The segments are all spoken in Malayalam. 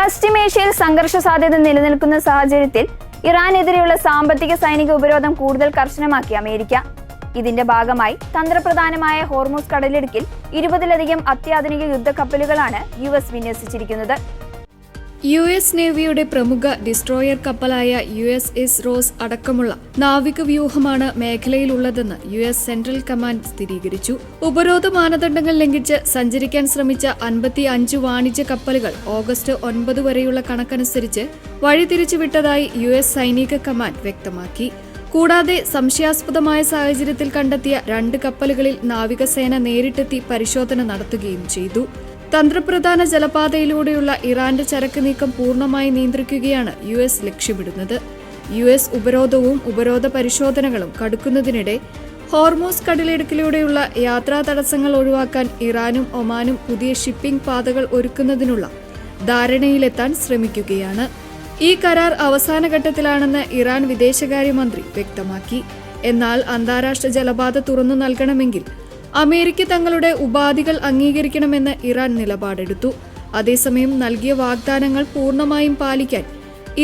പശ്ചിമേഷ്യയിൽ സംഘർഷ സാധ്യത നിലനിൽക്കുന്ന സാഹചര്യത്തിൽ ഇറാനെതിരെയുള്ള സാമ്പത്തിക സൈനിക ഉപരോധം കൂടുതൽ കർശനമാക്കി അമേരിക്ക. ഇതിന്റെ ഭാഗമായി തന്ത്രപ്രധാനമായ ഹോർമൂസ് കടലിടുക്കിൽ 20-ലധികം അത്യാധുനിക യുദ്ധക്കപ്പലുകളാണ് US വിന്യസിച്ചിരിക്കുന്നത്. US നേവിയുടെ പ്രമുഖ ഡിസ്ട്രോയർ കപ്പലായ USS റോസ് അടക്കമുള്ള നാവികവ്യൂഹമാണ് മേഖലയിലുള്ളതെന്ന് US സെൻട്രൽ കമാൻഡ് സ്ഥിരീകരിച്ചു. ഉപരോധ മാനദണ്ഡങ്ങൾ ലംഘിച്ച് സഞ്ചരിക്കാൻ ശ്രമിച്ച 55 വാണിജ്യ കപ്പലുകൾ ഓഗസ്റ്റ് 9 വരെയുള്ള കണക്കനുസരിച്ച് വഴിതിരിച്ചുവിട്ടതായി US സൈനിക കമാൻഡ് വ്യക്തമാക്കി. കൂടാതെ സംശയാസ്പദമായ സാഹചര്യത്തിൽ കണ്ടെത്തിയ 2 കപ്പലുകളിൽ നാവികസേന നേരിട്ടെത്തി പരിശോധന നടത്തുകയും ചെയ്തു. തന്ത്രപ്രധാന ജലപാതയിലൂടെയുള്ള ഇറാന്റെ ചരക്ക് നീക്കം പൂർണ്ണമായി നിയന്ത്രിക്കുകയാണ് US ലക്ഷ്യമിടുന്നത്. US ഉപരോധവും ഉപരോധ പരിശോധനകളും കടുക്കുന്നതിനിടെ ഹോർമൂസ് കടലിടുക്കിലൂടെയുള്ള യാത്രാ തടസ്സങ്ങൾ ഒഴിവാക്കാൻ ഇറാനും ഒമാനും പുതിയ ഷിപ്പിംഗ് പാതകൾ ഒരുക്കുന്നതിനുള്ള ധാരണയിലെത്താൻ ശ്രമിക്കുകയാണ്. ഈ കരാർ അവസാന ഘട്ടത്തിലാണെന്ന് ഇറാൻ വിദേശകാര്യമന്ത്രി വ്യക്തമാക്കി. എന്നാൽ അന്താരാഷ്ട്ര ജലപാത തുറന്നു നൽകണമെങ്കിൽ അമേരിക്ക തങ്ങളുടെ ഉപാധികൾ അംഗീകരിക്കണമെന്ന് ഇറാൻ നിലപാടെടുത്തു. അതേസമയം നൽകിയ വാഗ്ദാനങ്ങൾ പൂർണ്ണമായും പാലിക്കാൻ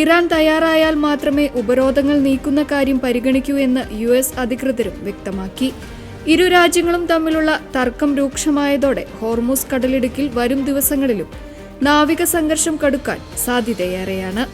ഇറാൻ തയ്യാറായാൽ മാത്രമേ ഉപരോധങ്ങൾ നീക്കുന്ന കാര്യം പരിഗണിക്കൂ എന്ന് US അധികൃതരും വ്യക്തമാക്കി. ഇരു രാജ്യങ്ങളും തമ്മിലുള്ള തർക്കം രൂക്ഷമായതോടെ ഹോർമൂസ് കടലിടുക്കിൽ വരും ദിവസങ്ങളിലും നാവിക സംഘർഷം കടുക്കാൻ സാധ്യതയേറെയാണ്.